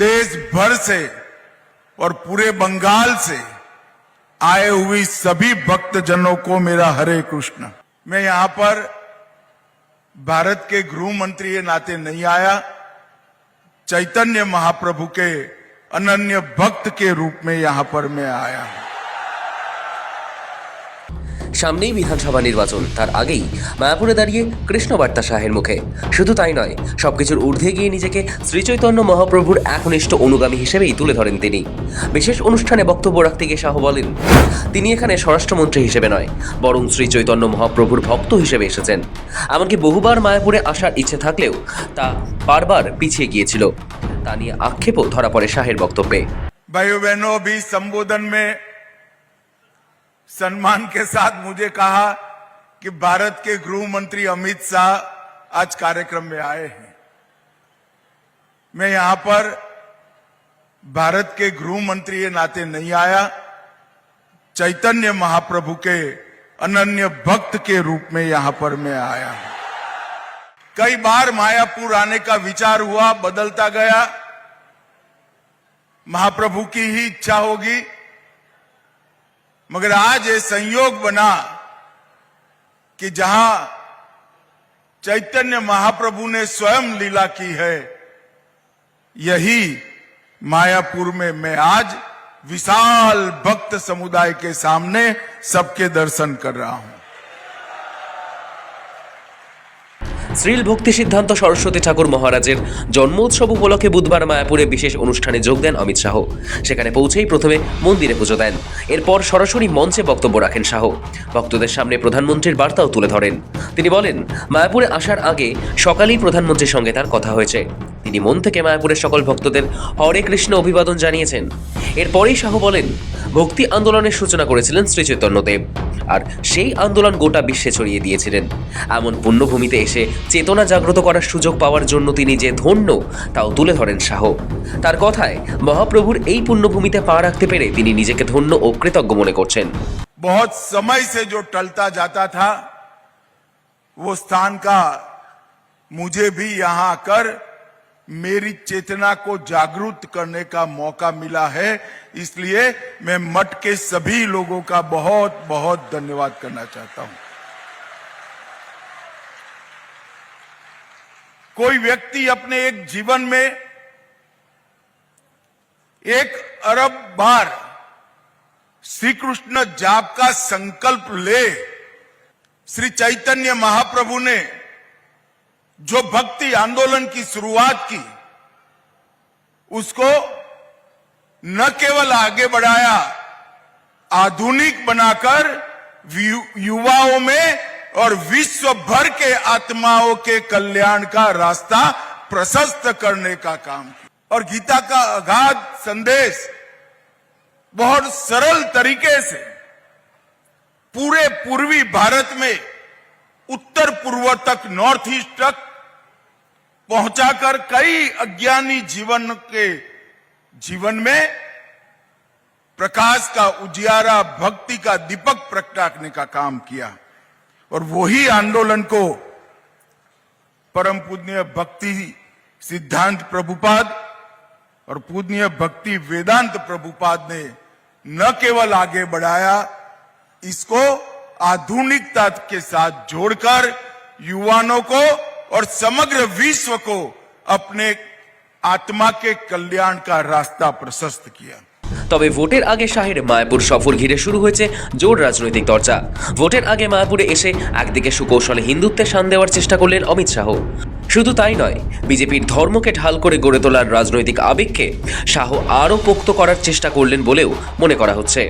देश भर से और पूरे बंगाल से आए हुए सभी भक्तजनों को मेरा हरे कृष्ण। मैं यहां पर भारत के गृह मंत्री के नाते नहीं आया, चैतन्य महाप्रभु के अनन्य भक्त के रूप में यहां पर मैं आया हूं। সামনেই বিধানসভা নির্বাচন, তার আগেই মায়াপুরে দাঁড়িয়ে কৃষ্ণবার্তা শাহের মুখে। শুধু তাই নয়, সবকিছুর ঊর্ধ্বে গিয়ে নিজেকে শ্রীচৈতন্য মহাপ্রভুর একনিষ্ঠ অনুগামী হিসেবেই তুলে ধরেন তিনি। বিশেষ অনুষ্ঠানে বক্তব্য রাখতে গিয়ে শাহ বলেন, তিনি এখানে স্বরাষ্ট্রমন্ত্রী হিসেবে নয়, বরং শ্রীচৈতন্য মহাপ্রভুর ভক্ত হিসেবে এসেছেন। এমনকি বহুবার মায়াপুরে আসার ইচ্ছে থাকলেও তা বারবার পিছিয়ে গিয়েছিল। তা নিয়ে আক্ষেপও ধরা পড়ে শাহের বক্তব্যে। भाइयों बहनों, भी संबोधन में सम्मान के साथ मुझे कहा कि भारत के गृह मंत्री अमित शाह आज कार्यक्रम में आए हैं। मैं यहां पर भारत के गृह मंत्री के नाते नहीं आया, चैतन्य महाप्रभु के अनन्य भक्त के रूप में यहां पर मैं आया हूं। कई बार मायापुर आने का विचार हुआ, बदलता गया। महाप्रभु की ही इच्छा होगी, मगर आज ये संयोग बना कि जहां चैतन्य महाप्रभु ने स्वयं लीला की है, यही मायापुर में मैं आज विशाल भक्त समुदाय के सामने सबके दर्शन कर रहा हूं। শ্রীল ভক্তি সিদ্ধান্ত সরস্বতী ঠাকুর মহারাজের জন্মোৎসব উপলক্ষে বুধবার মায়াপুরে বিশেষ অনুষ্ঠানে যোগ দেন অমিত শাহ। সেখানে পৌঁছেই প্রথমে মন্দিরে পুজো দেন, এরপর সরাসরি মঞ্চে বক্তব্য রাখেন শাহ। ভক্তদের সামনে প্রধানমন্ত্রীর বার্তাও তুলে ধরেন। তিনি বলেন, মায়াপুরে আসার আগে সকালেই প্রধানমন্ত্রীর সঙ্গে তার কথা হয়েছে। তিনি মন থেকে মায়াপুরের সকল ভক্তদের হরে কৃষ্ণ অভিবাদন জানিয়েছেন। এরপরেই শাহ বলেন, ভক্তি আন্দোলনের সূচনা করেছিলেন শ্রীচৈতন্যদেব, আর সেই আন্দোলন গোটা বিশ্বে ছড়িয়ে দিয়েছিলেন। এমন পুণ্যভূমিতে এসে চেতনা জাগ্রত করার সুযোগ পাওয়ার জন্য তিনি যে ধন্য তাও তুলে ধরেন শাহ। তার কথায়, মহাপ্রভুর এই পুণ্যভূমিতে পা রাখতে পেরে তিনি নিজেকে ধন্য ও কৃতজ্ঞ মনে করছেন। बहुत समय से जो टलता जाता था, वो स्थान का मुझे भी यहां आकर मेरी चेतना को जागरूक करने का मौका मिला है। इसलिए मैं मठ के सभी लोगों का बहुत बहुत धन्यवाद करना चाहता हूं। कोई व्यक्ति अपने एक जीवन में 1 अरब बार श्री कृष्ण जाप का संकल्प ले, श्री चैतन्य महाप्रभु ने जो भक्ति आंदोलन की शुरुआत की, उसको न केवल आगे बढ़ाया, आधुनिक बनाकर युवाओं में और विश्व भर के आत्माओं के कल्याण का रास्ता प्रशस्त करने का काम किया। और गीता का अगाध संदेश बहुत सरल तरीके से पूरे पूर्वी भारत में उत्तर पूर्व तक, नॉर्थ ईस्ट तक पहुंचाकर कई अज्ञानी जीवन में प्रकाश का उजियारा, भक्ति का दीपक प्रगटाने का काम किया। और वही आंदोलन को परम पूज्य भक्ति सिद्धांत प्रभुपाद और पूज्य भक्ति वेदांत प्रभुपाद ने न केवल आगे बढ़ाया, इसको आधुनिकता के साथ जोड़कर युवाओं को और समग्र विश्व को अपने आत्मा के कल्याण का रास्ता प्रशस्त किया। তবে ভোটের আগে শাহের মায়াপুর সফর ঘিরে শুরু হয়েছে জোর রাজনৈতিক চর্চা। ভোটের আগে মায়াপুরে এসে একদিকে সুকৌশলে হিন্দুত্বের শান দেওয়ার চেষ্টা করলেন অমিত শাহ। শুধু তাই নয়, বিজেপির ধর্মকে ঢাল করে গড়ে তোলার রাজনৈতিক আবেগকে শাহ আরও পোক্ত করার চেষ্টা করলেন বলেও মনে করা হচ্ছে।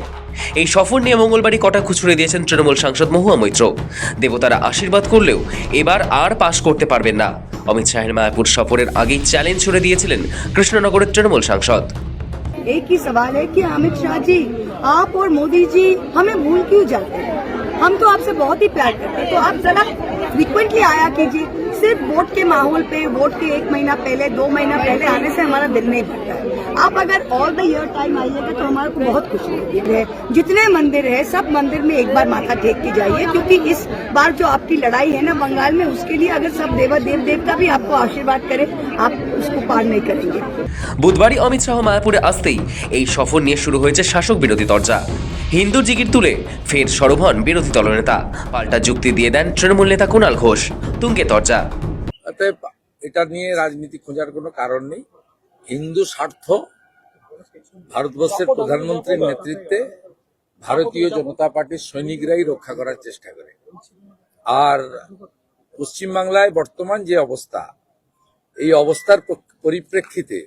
এই সফর নিয়ে মঙ্গলবারই কটাক্ষ ছুড়ে দিয়েছেন তৃণমূল সাংসদ মহুয়া মৈত্র। দেবতারা আশীর্বাদ করলেও এবার আর পাশ করতে পারবেন না। অমিত শাহের মায়াপুর সফরের আগেই চ্যালেঞ্জ ছুড়ে দিয়েছিলেন কৃষ্ণনগরের তৃণমূল সাংসদ। एक ही सवाल है कि अमित शाह जी, आप और मोदी जी हमें भूल क्यों जाते हैं? हम तो आपसे बहुत ही प्यार करते हैं, तो आप जरा फ्रीक्वेंटली आया कीजिए। सिर्फ वोट के माहौल पे, वोट के 1 महीना पहले, 2 महीना पहले आने से हमारा दिल नहीं भरता है। आप अगर ऑल द ईयर टाइम आइएगा तो हमारे को बहुत खुशी होगी। जितने मंदिर है सब मंदिर में एक बार माथा टेक के जाइए, क्योंकि इस बार जो आपकी लड़ाई है ना बंगाल में, उसके लिए अगर सब देवता भी आपको आशीर्वाद करे, आप उसको पार नहीं करेंगे। বুধবারই অমিত শাহ মায়াপুরে আসতেই এই সফর নিয়ে শুরু হয়েছে শাসক বিরোধী তরজা। হিন্দু জিগির তুলে ফের সরব হন বিরোধী দলনেতা, পাল্টা যুক্তি দিয়ে দেন তৃণমূল নেতা কুণাল ঘোষ। তুঙ্গে তরজা। অতএব এটা নিয়ে রাজনীতি খোঁজার কোনো কারণ নেই। হিন্দু স্বার্থ ভারতবর্ষের প্রধানমন্ত্রীর নেতৃত্বে ভারতীয় জনতা পার্টির সৈনিকরাই রক্ষা করার চেষ্টা করে। আর পশ্চিমবাংলায় বর্তমান যে অবস্থা, এই অবস্থার পরিপ্রেক্ষিতে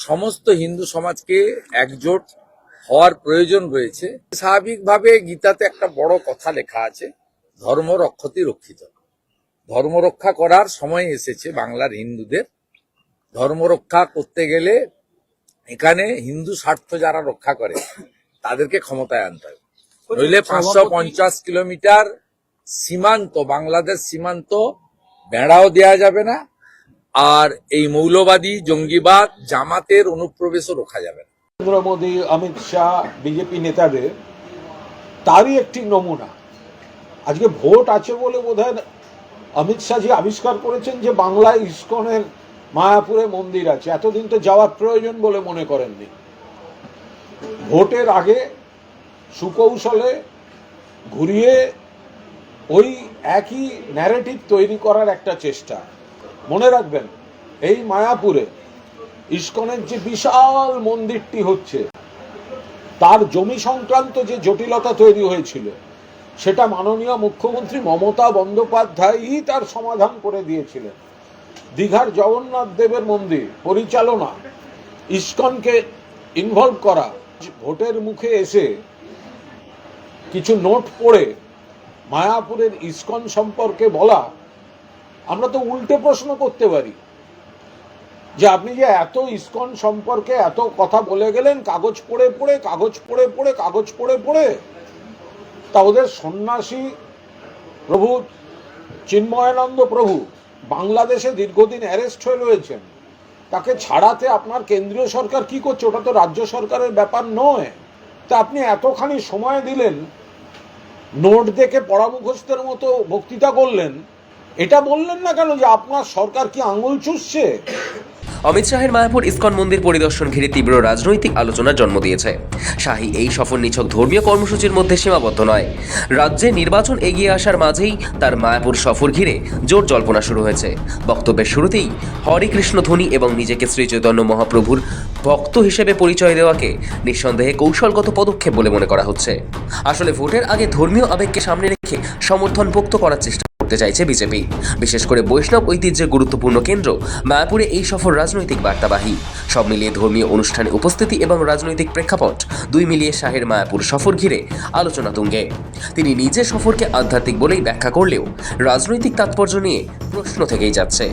সমস্ত হিন্দু সমাজকে একজোট হওয়ার প্রয়োজন রয়েছে। স্বাভাবিকভাবে গীতাতে একটা বড় কথা লেখা আছে, ধর্ম রক্ষতি রক্ষিত। ধর্ম রক্ষা করার সময় এসেছে বাংলার হিন্দুদের। ধর্ম রক্ষা করতে গেলে এখানে হিন্দু স্বার্থ যারা রক্ষা করে তাদেরকে ক্ষমতায় আনতে হবে, নইলে 550 কিলোমিটার সীমান্ত, বাংলাদেশ সীমান্ত বেড়াও দেওয়া যাবে না, আর এই মৌলবাদী জঙ্গিবাদ জামাতের অনুপ্রবেশও রোখা যাবে না। নরেন্দ্র মোদী, অমিত শাহ, বিজেপি নেতাদের তারই একটি নমুনা। আজকে ভোট আছে বলে বোধহয় অমিত শাহজি আবিষ্কার করেছেন যে বাংলায় ইসকনের মায়াপুরে মন্দির আছে, এতদিন তো যাওয়ার প্রয়োজন বলে মনে করেননি। ভোটের আগে সুকৌশলে ঘুরিয়ে ওই একই ন্যারেটিভ তৈরি করার একটা চেষ্টা। মনে রাখবেন, এই মায়াপুরে ইসকনের যে বিশাল মন্দিরটি হচ্ছে, তার জমি সংক্রান্ত যে জটিলতা তৈরি হয়েছিল সেটা মাননীয় মুখ্যমন্ত্রী মমতা বন্দ্যোপাধ্যায়ই তার সমাধান করে দিয়েছিলেন। দীঘার জগন্নাথ দেবের মন্দির পরিচালনা, ইসকনকে ইনভলভ করা, ভোটের মুখে এসে কিছু নোট পড়ে মায়াপুরের ইসকন সম্পর্কে বলা, আমরা তো উল্টে প্রশ্ন করতে পারি যে আপনি যে এত ইসকন সম্পর্কে এত কথা বলে গেলেন কাগজ পড়ে পড়ে, তা ওদের সন্ন্যাসী প্রভু চিন্ময়ানন্দ প্রভু বাংলাদেশে দীর্ঘদিন অ্যারেস্ট হয়ে রয়েছেন, তাকে ছাড়াতে আপনার কেন্দ্রীয় সরকার কি করছে? ওটা তো রাজ্য সরকারের ব্যাপার নয়। তা আপনি এতখানি সময় দিলেন, নোট দেখে পড়া মুখস্থের মতো বক্তৃতা করলেন, এটা বললেন না কেন যে আপনার সরকার কি আঙুল চুষছে? অমিত শাহের মায়াপুর ইসকন মন্দির পরিদর্শন ঘিরে তীব্র রাজনৈতিক আলোচনার জন্ম দিয়েছে। শাহী এই সফর নিছক ধর্মীয় কর্মসূচির মধ্যে সীমাবদ্ধ নয়। রাজ্যে নির্বাচন এগিয়ে আসার মাঝেই তার মায়াপুর সফর ঘিরে জোর জল্পনা শুরু হয়েছে। বক্তব্যের শুরুতেই হরে কৃষ্ণ ধ্বনি এবং নিজেকে শ্রী চৈতন্য মহাপ্রভুর ভক্ত হিসেবে পরিচয় দেওয়াকে নিঃসন্দেহে কৌশলগত পদক্ষেপ বলে মনে করা হচ্ছে। আসলে ভোটের আগে ধর্মীয় আবেগকে সামনে রেখে সমর্থন পোক্ত করার চেষ্টা করতে চাইছে বিজেপি। বিশেষ করে বৈষ্ণব ঐতিহ্যের গুরুত্বপূর্ণ কেন্দ্র মায়াপুরে এই সফর রাজনৈতিক বার্তাবাহী। সব মিলিয়ে ধর্মীয় অনুষ্ঠানে উপস্থিতি এবং রাজনৈতিক প্রেক্ষাপট দুই মিলিয়ে শাহের মায়াপুর সফর ঘিরে আলোচনা তুঙ্গে। তিনি নিজে সফরকে আধ্যাত্মিক বলেই ব্যাখ্যা করলেও রাজনৈতিক তাৎপর্য নিয়ে প্রশ্ন থেকেই যাচ্ছে।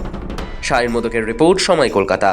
শাহের মোদকের রিপোর্ট, সময়, কলকাতা।